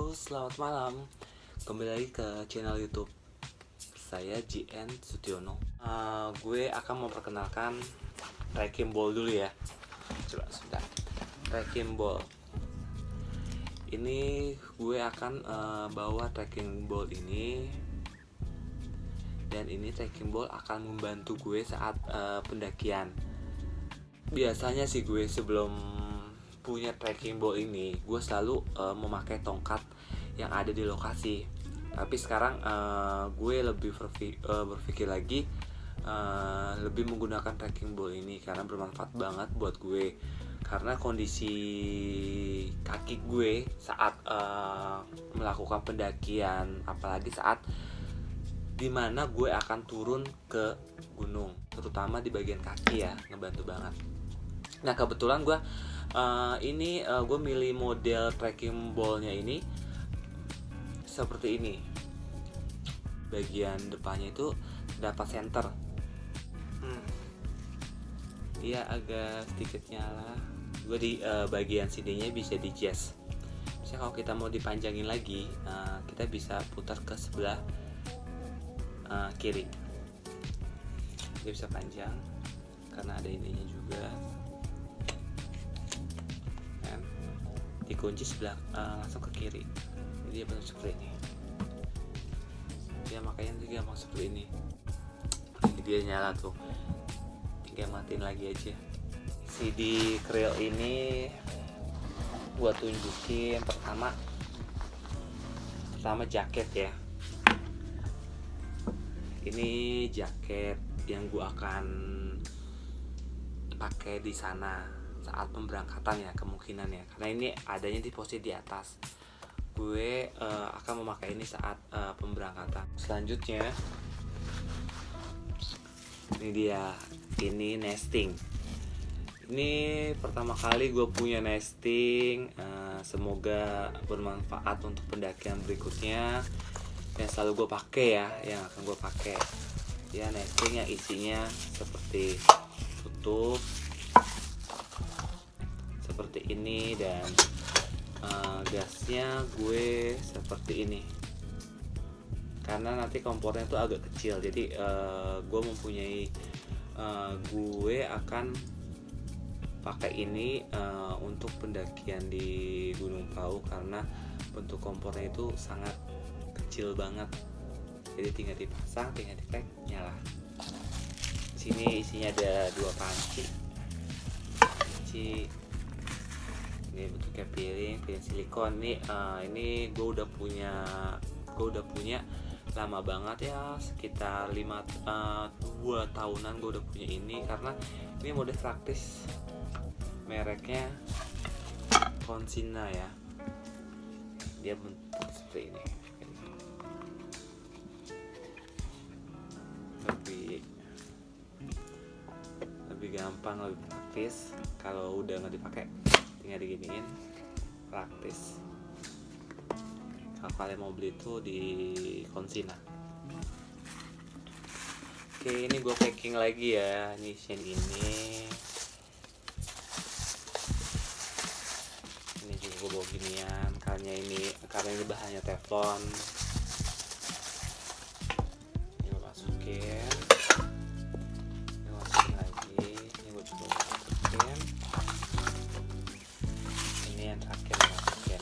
Halo, selamat malam. Kembali lagi ke channel YouTube saya JN Sutiono. Gue akan memperkenalkan trekking ball dulu ya. Coba sudah. Trekking ball. Ini gue akan bawa trekking ball ini, dan ini trekking ball akan membantu gue saat pendakian. Biasanya sih gue sebelum punya trekking ball ini, gue selalu memakai tongkat yang ada di lokasi. Tapi sekarang gue lebih berpikir lagi, lebih menggunakan trekking ball ini karena bermanfaat banget buat gue. Karena kondisi kaki gue saat melakukan pendakian, apalagi saat dimana gue akan turun ke gunung, terutama di bagian kaki ya, ngebantu banget. Nah kebetulan gue gue milih model trekking ballnya ini seperti ini. Bagian depannya itu dapat center. Dia agak sedikit nyala. Gue di bagian sininya bisa di adjust. Misalnya kalau kita mau dipanjangin lagi, kita bisa putar ke sebelah kiri. Dia bisa panjang karena ada ininya juga. Dan dikunci sebelah langsung ke kiri. Jadi dia bentuk seperti ini. Dia makanya dia gampang seperti ini. Ini dia nyala tuh. Tinggal matiin lagi aja. CD Krill ini gua tunjukin pertama jaket ya. Ini jaket yang gua akan pakai di sana saat pemberangkatan ya, kemungkinan ya, karena ini adanya di posisi di atas. Gue akan memakai ini saat pemberangkatan. Selanjutnya ini dia, ini nesting. Ini pertama kali gue punya nesting. Semoga bermanfaat untuk pendakian berikutnya. Yang selalu gue pakai ya, yang akan gue pakai ya, nesting yang isinya seperti tutup seperti ini, dan gasnya gue seperti ini karena nanti kompornya tuh agak kecil. Jadi gue akan pakai ini untuk pendakian di Gunung Prau karena bentuk kompornya itu sangat kecil banget. Jadi tinggal dipasang, tinggal diklik, nyala. Sini isinya ada 2 panci. Ini bentuknya piring silikon. Ini gue udah punya lama banget ya, sekitar 2 tahunan gue udah punya ini, karena ini mode praktis, mereknya Consina ya. Dia bentuk seperti ini, lebih gampang, lebih praktis. Kalau udah nggak dipakai tinggal diginiin, praktis. Kalau kalian mau beli itu di Consina. Oke, ini gue packing lagi ya. Ini chain ini juga gue bawa ginian karena ini bahannya teflon. Ini gue masukin lagi. Ini gue coba masukin. Ini yang terakhir masukin.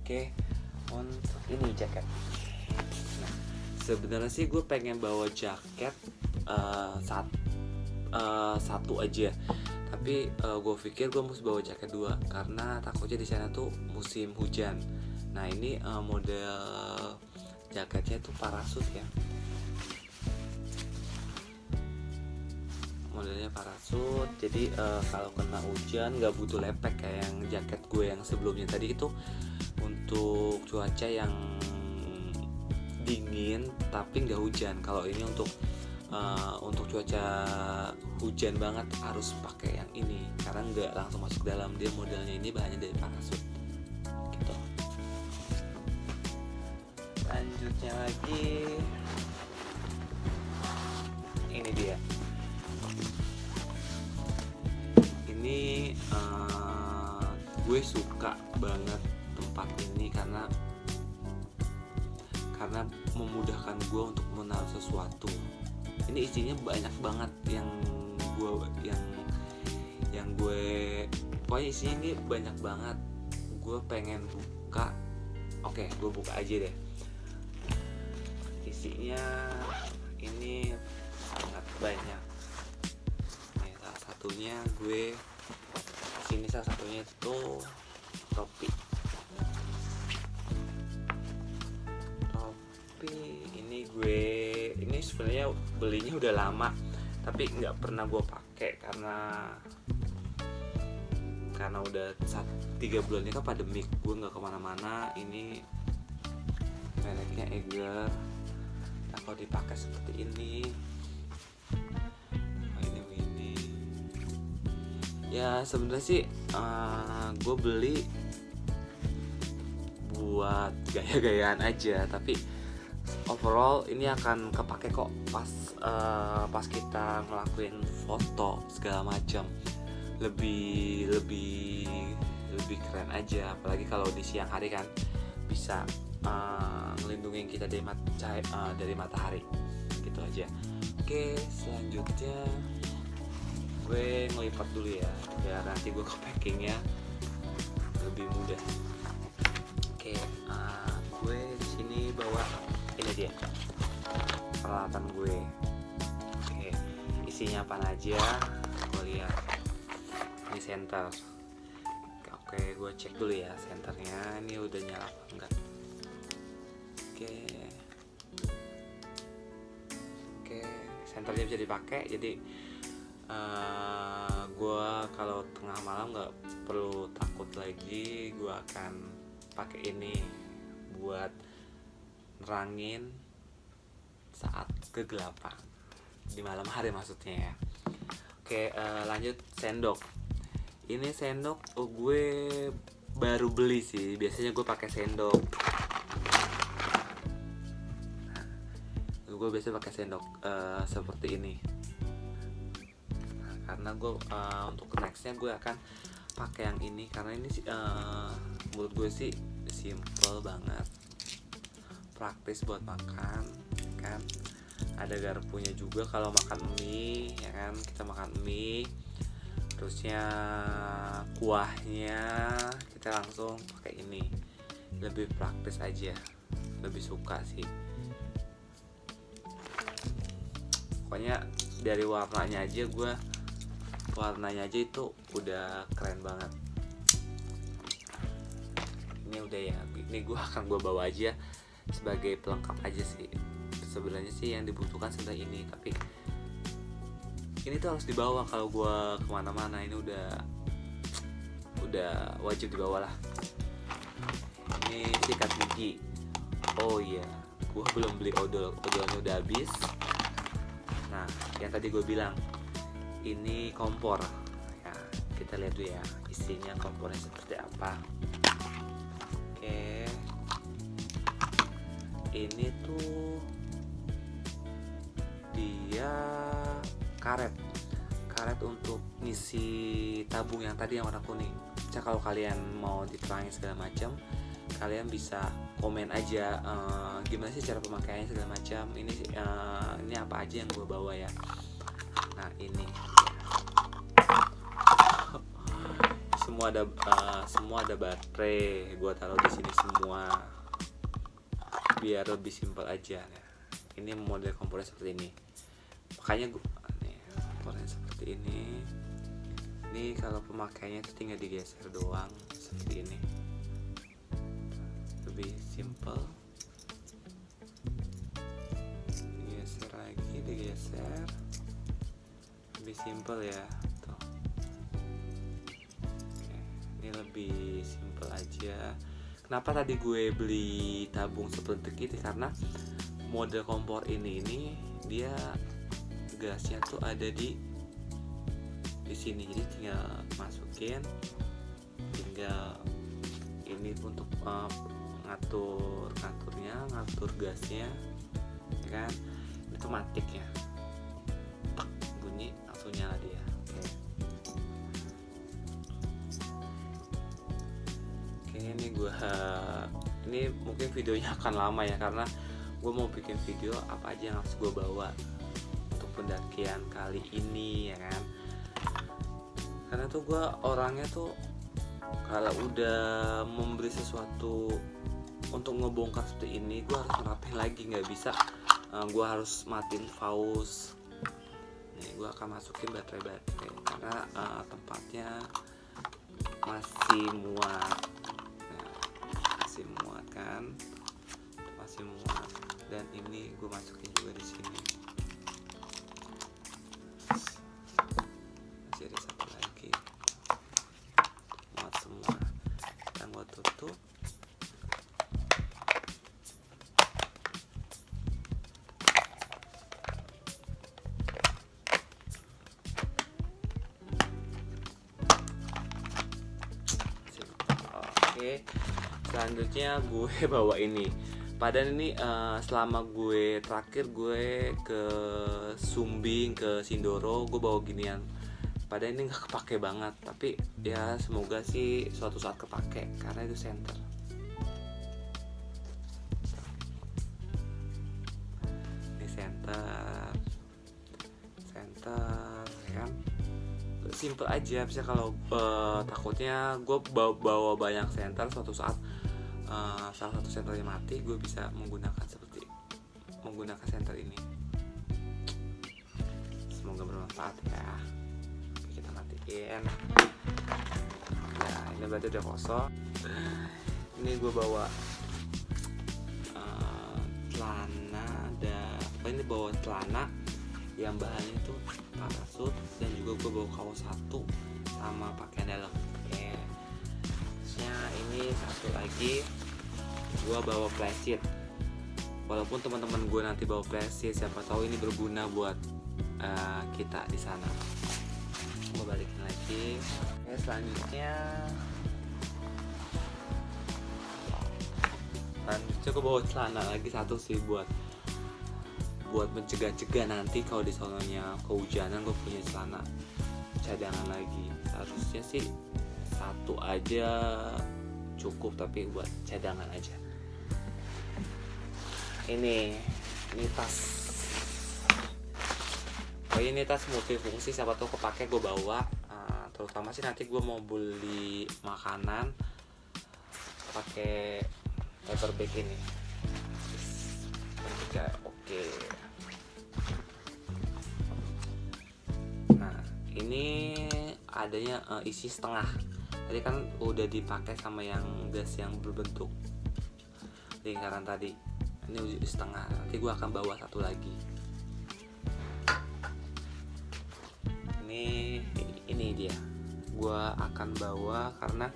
Oke, untuk ini jaket. Nah, sebenarnya sih gue pengen bawa jaket satu aja, tapi gue pikir gue mesti bawa jaket 2 karena takutnya di sana tuh musim hujan. Nah ini model jaketnya tuh parasut ya, modelnya parasut. Jadi kalau kena hujan nggak butuh lepek kayak yang jaket gue yang sebelumnya tadi itu. Untuk cuaca yang dingin tapi nggak hujan. Kalau ini untuk cuaca hujan banget harus pakai yang ini karena nggak langsung masuk dalam. Dia modelnya ini bahannya dari parasut gitu. Nah selanjutnya lagi ini dia. Ini gue suka banget tempat ini karena memudahkan gue untuk menaruh sesuatu. Ini isinya banyak banget yang gue pokoknya isinya ini banyak banget. Gue pengen buka. Oke, gue buka aja deh. Isinya ini sangat banyak. Nih, salah satunya itu topi. Ini sebenarnya belinya udah lama tapi nggak pernah gue pakai karena udah 3 bulan ini kan pandemik, gue nggak kemana-mana. Ini mereknya Eger. Nah, kalau dipakai seperti ini, ini ya sebenarnya sih gue beli buat gaya-gayaan aja, tapi overall ini akan kepake kok pas kita ngelakuin foto segala macam. Lebih keren aja, apalagi kalau di siang hari kan bisa ngelindungin kita dari matahari gitu aja. Oke, selanjutnya gue ngelipat dulu ya biar nanti gue ke packingnya lebih mudah. Oke, gue di sini bawa ini dia peralatan gue. Oke, isinya apa aja gue lihat. Ini senter. Oke, gue cek dulu ya senternya ini udah nyala apa enggak. Oke, senternya bisa dipakai. Jadi gue kalau tengah malam nggak perlu takut lagi. Gue akan pakai ini buat nerangin saat kegelapan di malam hari maksudnya ya. Oke, lanjut sendok. Ini sendok gue baru beli sih. Biasanya gue pakai sendok. Gue biasa pakai sendok seperti ini. Karena gue untuk nextnya gue akan pakai yang ini karena ini menurut gue sih simple banget, praktis buat makan kan. Ada garpunya juga kalau makan mie ya kan, kita makan mie terusnya kuahnya kita langsung pakai ini. Lebih praktis aja, lebih suka sih pokoknya. Dari warnanya aja itu udah keren banget. Ini udah ya, ini gue bawa aja sebagai pelengkap aja sih. Sebenarnya sih yang dibutuhkan sebenarnya ini, tapi ini tuh harus dibawa kalau gue kemana-mana. Ini udah wajib dibawa lah. Ini sikat gigi. Oh iya, gue belum beli odolnya udah habis. Nah, yang tadi gue bilang ini kompor ya, kita lihat dulu ya isinya kompornya seperti apa. Oke, ini tuh dia karet untuk ngisi tabung yang tadi yang warna kuning. Jadi kalau kalian mau diterangin segala macam, kalian bisa komen aja gimana sih cara pemakaiannya segala macam. Ini apa aja yang gue bawa ya. Nah ini semua ada baterai, gue taruh di sini semua biar lebih simpel aja. Ini model kompornya seperti ini, makanya kompornya seperti ini. Ini kalau pemakaiannya itu tinggal digeser doang seperti ini, lebih simple. Digeser lagi, digeser, lebih simple ya. Tuh. Oke, ini lebih simple aja. Kenapa tadi gue beli tabung seperti itu? Karena model kompor ini dia gasnya tuh ada di sini, jadi tinggal masukin, tinggal ini untuk ngatur gasnya, ya kan. Itu matik ya, tak bunyi langsung nyala dia. Oke, ini mungkin videonya akan lama ya, karena gue mau bikin video apa aja yang harus gue bawa untuk pendakian kali ini, ya kan. Karena tuh gue orangnya tuh kalau udah memberi sesuatu untuk ngebongkar seperti ini, gue harus ngerapin lagi, nggak bisa gue harus matiin pause. Nih gue akan masukin baterai karena tempatnya masih muat. Masih muat, dan ini gue masukin juga di sini. Masih ada satu lagi, muat semua, dan gue tutup. Oke, selanjutnya gue bawa ini. Padahal ini selama gue terakhir gue ke Sumbing, ke Sindoro, gue bawa ginian. Padahal ini nggak kepake banget, tapi ya semoga sih suatu saat kepake, karena itu center. Ini center, ya kan. Simple aja, bisa kalau takutnya gue bawa banyak center, suatu saat salah satu senternya mati, gue bisa menggunakan senter ini. Semoga bermanfaat ya. Oke, kita matiin. Nah, ini berarti udah kosong. Ini gue bawa ini bawa celana yang bahannya itu parasut, dan juga gue bawa kaos satu sama pakaian dalam. Oke. Terusnya ini satu lagi, gue bawa flashlight. Walaupun teman-teman gue nanti bawa flashlight, siapa tahu ini berguna buat kita di sana. Gue balikin lagi. Oke, selanjutnya gue bawa celana lagi satu sih, buat mencegah nanti kalau di sononya kehujanan, gue punya celana cadangan lagi. Harusnya sih satu aja cukup, tapi buat cadangan aja. Ini tas. Ini tas multifungsi, siapa tahu kepake gue bawa. Terutama sih nanti gue mau beli makanan pakai paper bag ini. Oke. Nah, ini adanya isi setengah. Tadi kan udah dipakai sama yang gas yang berbentuk lingkaran tadi. Ini udah setengah. Nanti gue akan bawa satu lagi. Ini dia. Gue akan bawa karena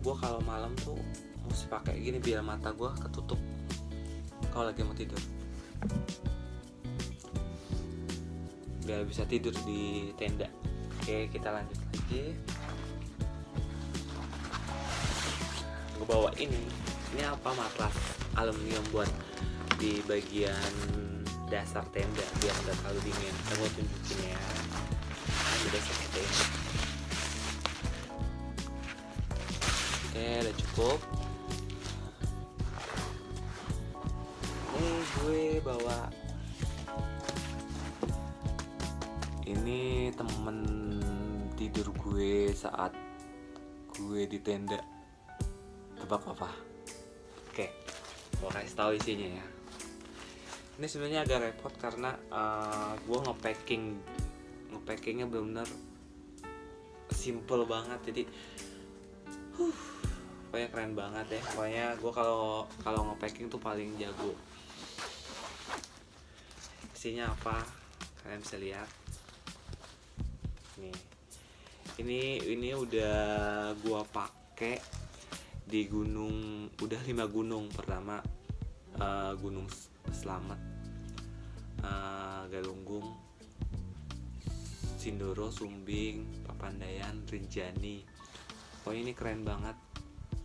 gue kalau malam tuh mesti pakai gini biar mata gue ketutup kalau lagi mau tidur, biar bisa tidur di tenda. Oke, kita lanjut lagi. Gue bawa ini apa, matras aluminium buat di bagian dasar tenda biar nggak terlalu dingin. Kita mau tunjukin ya, udah seperti ini. Oke, udah cukup. Gue bawa ini temen tidur gue saat gue di tenda. Tebak apa? Oke, gue kasih tahu isinya ya. Ini sebenarnya agak repot karena gue ngepackingnya benar-benar simple banget, jadi pokoknya keren banget deh. Pokoknya gue kalau ngepacking tuh paling jago. Isinya apa? Kalian bisa lihat. Nih. Ini udah gua pakai di gunung, udah 5 gunung. Pertama Gunung Slamet, Galunggung, Sindoro, Sumbing, Papandayan, Rinjani. Pokoknya ini keren banget.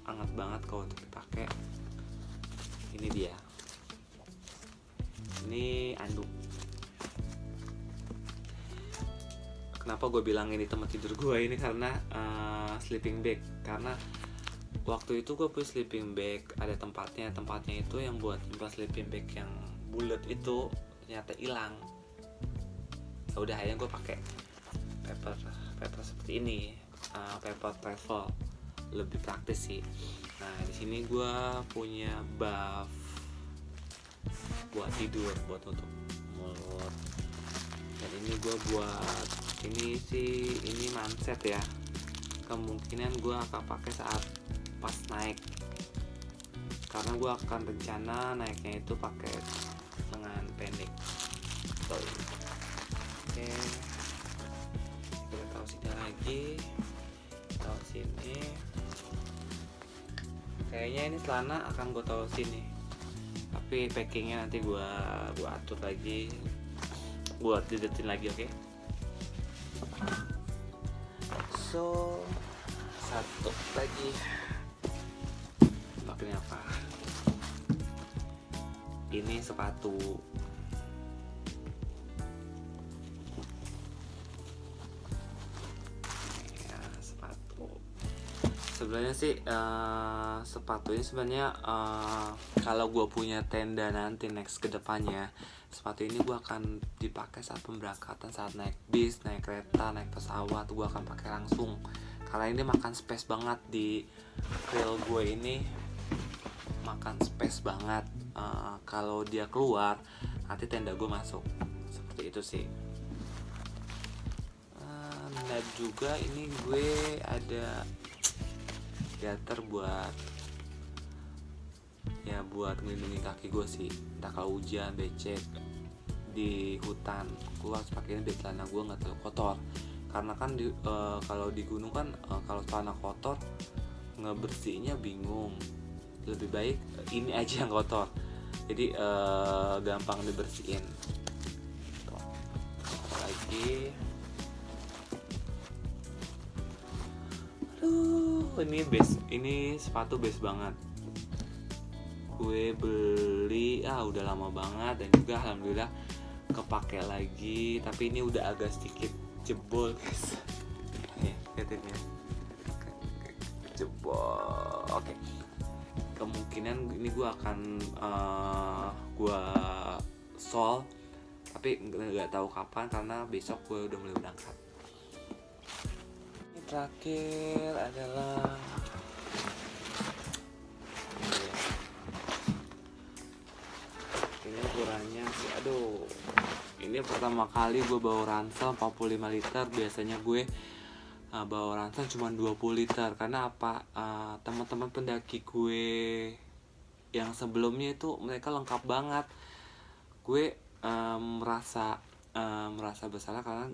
hangat banget kalau untuk dipakai. Ini dia, ini anduk. Kenapa gue bilang ini tempat tidur gue ini, karena sleeping bag. Karena waktu itu gue punya sleeping bag, ada tempatnya itu yang buat nyimpan sleeping bag yang bulat itu ternyata hilang. Ya udah, akhirnya gue pakai paper seperti ini, paper travel, lebih praktis sih. Nah, di sini gue punya buff buat tidur, buat tutup mulut. Dan ini gue buat ini manset ya. Kemungkinan gue akan pakai saat pas naik, karena gue akan rencana naiknya itu pakai lengan pendek. Oke, kita taruh sini lagi, taruh sini. Kayaknya ini celana akan gue taruh sini, tapi packingnya nanti gue atur lagi, gue didetin lagi, oke? So, satu lagi, pakainya apa? Ini sepatu. Ya, sepatu. Sebenarnya sih sepatu ini sebenarnya kalau gue punya tenda nanti next ke depannya, sepatu ini gue akan dipakai saat pemberangkatan, saat naik bis, naik kereta, naik pesawat, gue akan pakai langsung. Karena ini makan space banget di grill gue ini, makan space banget. Kalau dia keluar, nanti tenda gue masuk. Seperti itu sih. Dan juga ini gue ada gaiter buat ngelindungin kaki gue sih. Entah kalau hujan, becek di hutan, gue harus pakai ini biar celana gue nggak terlalu kotor. Karena kan kalau di gunung kan kalau celana kotor ngebersihinnya bingung. Lebih baik ini aja yang kotor, jadi gampang dibersihin. Lagi, ini sepatu base banget. Gue beli udah lama banget, dan juga alhamdulillah kepake lagi. Tapi ini udah agak sedikit jebol, guys. Lihatin ya, jebol. Oke. Kemungkinan ini gue akan gue sol, tapi nggak tahu kapan, karena besok gue udah mulai berangkat. Ini terakhir adalah ini ukurannya sih, ini pertama kali gue bawa ransel 45 liter. Biasanya gue bawa ransel cuma 20 liter. Karena apa? Teman-teman pendaki gue yang sebelumnya itu mereka lengkap banget. Gue merasa bersalah karena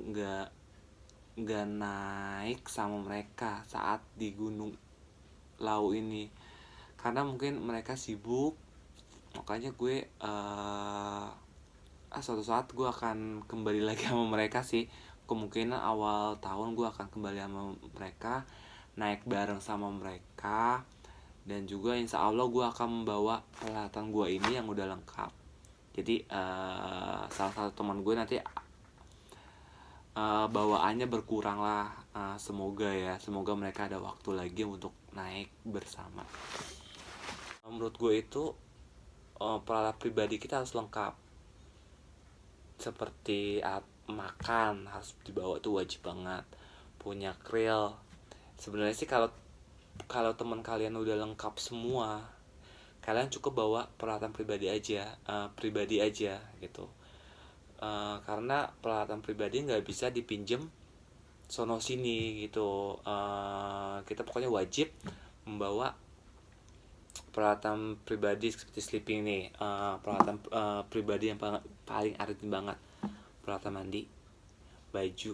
nggak naik sama mereka saat di Gunung Lau ini, karena mungkin mereka sibuk. Makanya gue suatu saat gue akan kembali lagi sama mereka sih. Kemungkinan awal tahun gue akan kembali sama mereka, naik bareng sama mereka. Dan juga insya Allah gue akan membawa peralatan gue ini yang udah lengkap. Jadi salah satu teman gue nanti bawaannya berkurang lah. Semoga mereka ada waktu lagi untuk naik bersama. Menurut gue itu peralatan pribadi kita harus lengkap. Seperti makan harus dibawa, tuh wajib banget. Punya grill. Sebenarnya sih kalau teman kalian udah lengkap semua, kalian cukup bawa peralatan pribadi aja gitu. Karena peralatan pribadi nggak bisa dipinjem sono sini gitu. Kita pokoknya wajib membawa peralatan pribadi seperti sleeping nih, peralatan pribadi yang paling urgent banget. Peralatan mandi, baju,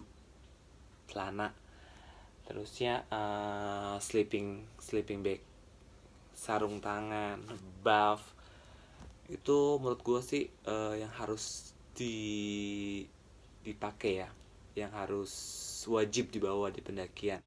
celana, terusnya sleeping bag, sarung tangan, buff. Itu menurut gue sih yang harus dipakai ya, yang harus wajib dibawa di pendakian.